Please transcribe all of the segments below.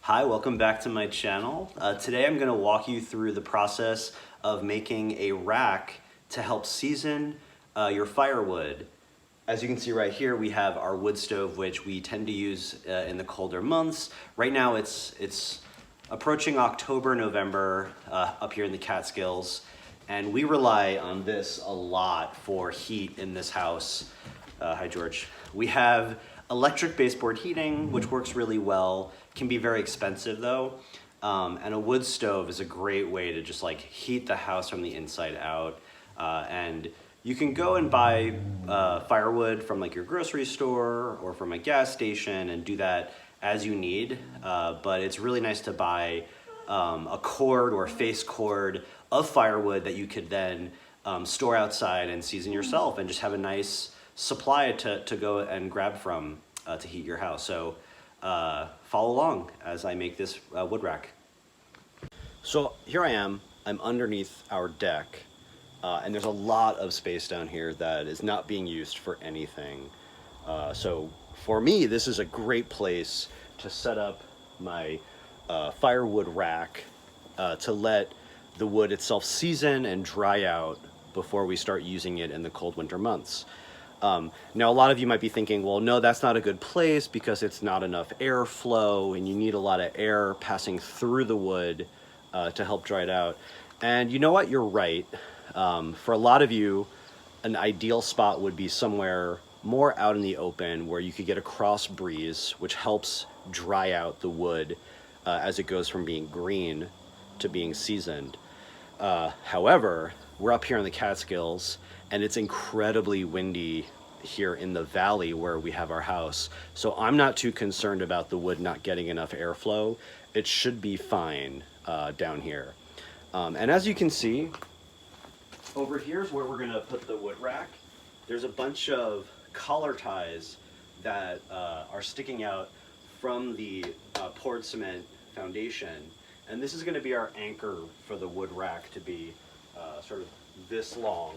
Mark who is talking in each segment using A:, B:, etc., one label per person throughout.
A: Hi, welcome back to my channel. Today I'm going to walk you through the process of making a rack to help season your firewood. As you can see right here, we have our wood stove, which we tend to use in the colder months. Right now it's approaching October, November up here in the Catskills, and we rely on this a lot for heat in this house. Hi, George. We have electric baseboard heating, which works really well. Can be very expensive though. And a wood stove is a great way to just like heat the house from the inside out. And you can go and buy firewood from like your grocery store or from a gas station and do that as you need. But it's really nice to buy a cord or a face cord of firewood that you could then store outside and season yourself and just have a nice supply to go and grab from to heat your house. So follow along as I make this wood rack. So here I am, I'm underneath our deck, and there's a lot of space down here that is not being used for anything. So for me, this is a great place to set up my firewood rack to let the wood itself season and dry out before we start using it in the cold winter months. Now, a lot of you might be thinking, well, no, that's not a good place because it's not enough airflow and you need a lot of air passing through the wood to help dry it out. And you know what? You're right. For a lot of you, an ideal spot would be somewhere more out in the open where you could get a cross breeze, which helps dry out the wood as it goes from being green to being seasoned. However, we're up here in the Catskills and it's incredibly windy here in the valley where we have our house. So I'm not too concerned about the wood not getting enough airflow. It should be fine down here. And as you can see, over here's where we're gonna put the wood rack. There's a bunch of collar ties that are sticking out from the poured cement foundation. And this is gonna be our anchor for the wood rack to be sort of this long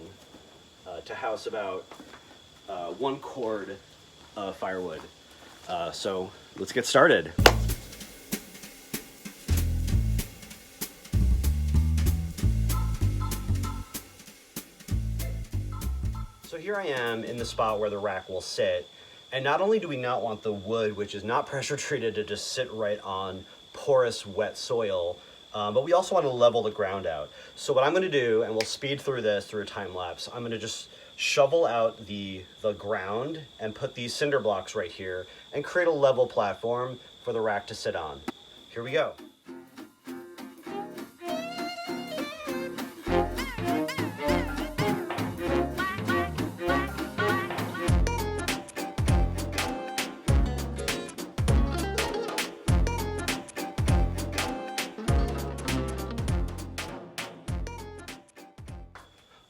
A: to house about 1 cord of firewood. So let's get started. So here I am in the spot where the rack will sit. And not only do we not want the wood, which is not pressure treated, to just sit right on porous, wet soil, but we also want to level the ground out. So what I'm going to do, and we'll speed through this through a time lapse, I'm going to just shovel out the ground and put these cinder blocks right here and create a level platform for the rack to sit on. Here we go.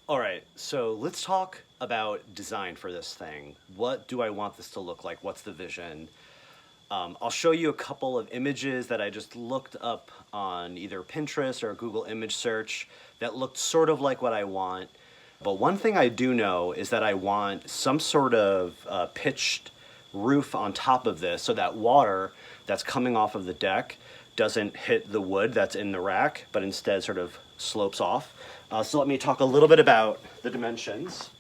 A: All right, so let's talk about design for this thing. What do I want this to look like? What's the vision? I'll show you a couple of images that I just looked up on either Pinterest or Google image search that looked sort of like what I want. But one thing I do know is that I want some sort of pitched roof on top of this so that water that's coming off of the deck doesn't hit the wood that's in the rack, but instead sort of slopes off. So let me talk a little bit about the dimensions.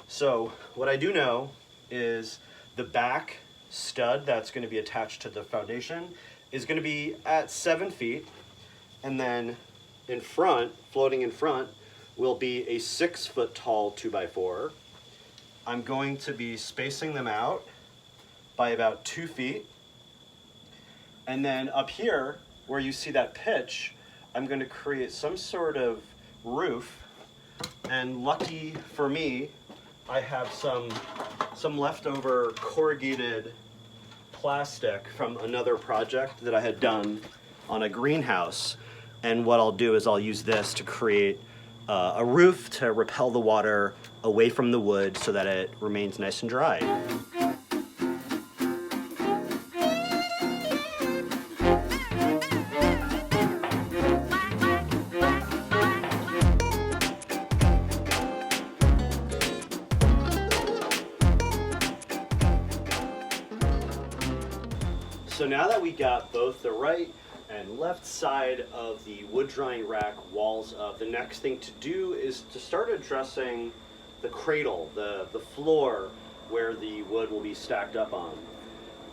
A: So what I do know is the back stud that's going to be attached to the foundation is going to be at 7 feet. And then in front, floating in front, will be a 6 foot tall 2x4. I'm going to be spacing them out by about 2 feet. And then up here, where you see that pitch, I'm going to create some sort of roof, and lucky for me, I have some leftover corrugated plastic from another project that I had done on a greenhouse. And what I'll do is I'll use this to create a roof to repel the water away from the wood so that it remains nice and dry. So now that we got both the right and left side of the wood drying rack walls up, the next thing to do is to start addressing the cradle, the floor where the wood will be stacked up on.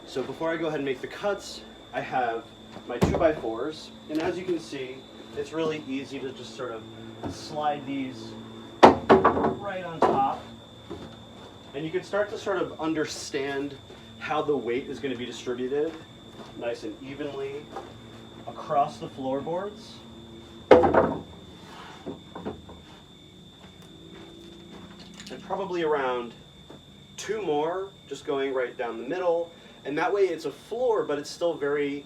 A: So before I go ahead and make the cuts, I have my 2x4s, and as you can see, it's really easy to just sort of slide these right on top, and you can start to sort of understand how the weight is going to be distributed nice and evenly across the floorboards. And probably around 2 more just going right down the middle, and that way it's a floor, but it's still very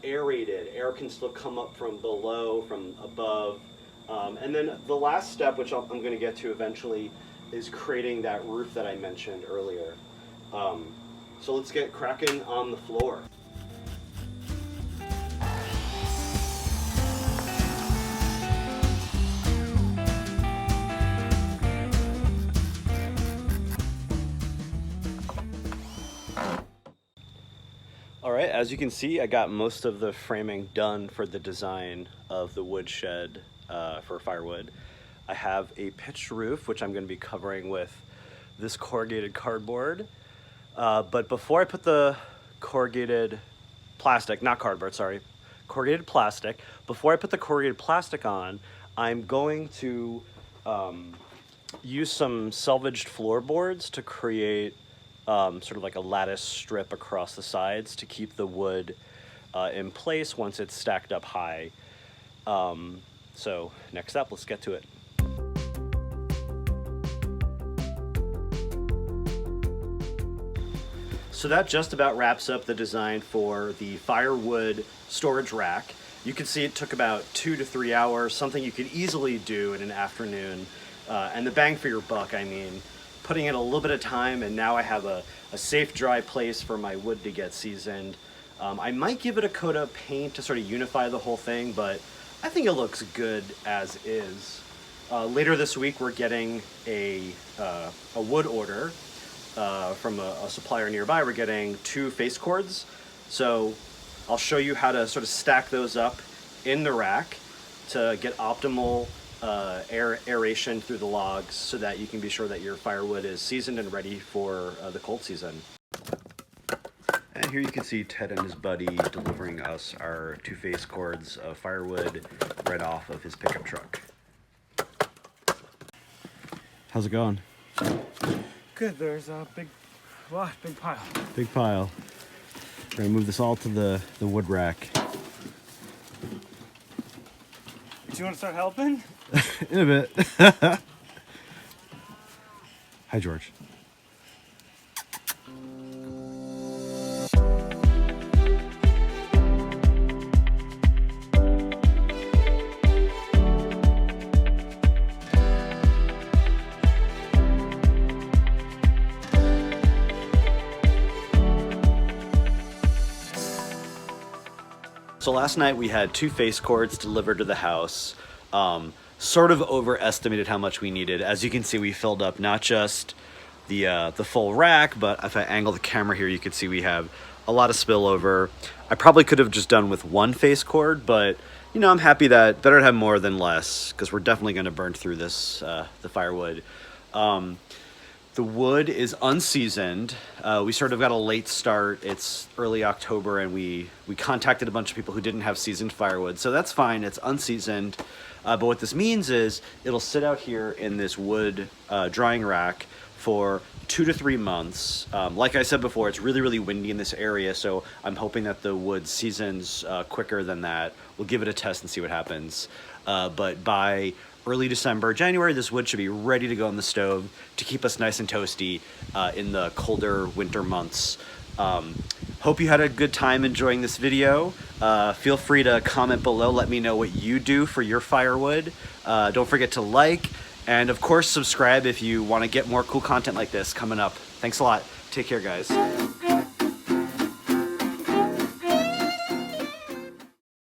A: aerated. Air can still come up from below, from above. And then the last step, which I'm going to get to eventually, is creating that roof that I mentioned earlier. So let's get cracking on the floor. All right, as you can see, I got most of the framing done for the design of the wood shed for Firewood. I have a pitched roof, which I'm going to be covering with this corrugated cardboard. But before I put the corrugated plastic, not cardboard, sorry, corrugated plastic, before I put the corrugated plastic on, I'm going to use some salvaged floorboards to create sort of like a lattice strip across the sides to keep the wood in place once it's stacked up high. So next up, let's get to it. So that just about wraps up the design for the Firewood storage rack. You can see it took about 2 to 3 hours, something you could easily do in an afternoon. And the bang for your buck, I mean, putting in a little bit of time, and now I have a safe, dry place for my wood to get seasoned. I might give it a coat of paint to sort of unify the whole thing, but I think it looks good as is. Later this week, we're getting a wood order from a supplier nearby. We're getting 2 face cords. So I'll show you how to sort of stack those up in the rack to get optimal aeration through the logs so that you can be sure that your firewood is seasoned and ready for the cold season. And here you can see Ted and his buddy delivering us our 2 face cords of firewood right off of his pickup truck. How's it going?
B: Good, there's a big pile.
A: Big pile. We're gonna move this all to the wood rack.
B: Do you want to start helping?
A: In a bit. Hi, George. So last night we had 2 face cords delivered to the house. Sort of overestimated how much we needed. As you can see, we filled up not just the full rack, but if I angle the camera here, you can see we have a lot of spillover. I probably could have just done with 1 face cord, but you know, I'm happy that better to have more than less, because we're definitely going to burn through this the firewood. The wood is unseasoned. We sort of got a late start. It's early October, and we contacted a bunch of people who didn't have seasoned firewood, so that's fine. It's unseasoned. But what this means is it'll sit out here in this wood drying rack for 2 to 3 months. Like I said before, it's really, really windy in this area, so I'm hoping that the wood seasons quicker than that. We'll give it a test and see what happens. But by early December, January, this wood should be ready to go on the stove to keep us nice and toasty in the colder winter months. Hope you had a good time enjoying this video. Feel free to comment below. Let me know what you do for your firewood. Don't forget to like, and of course subscribe if you want to get more cool content like this coming up. Thanks a lot. Take care, guys.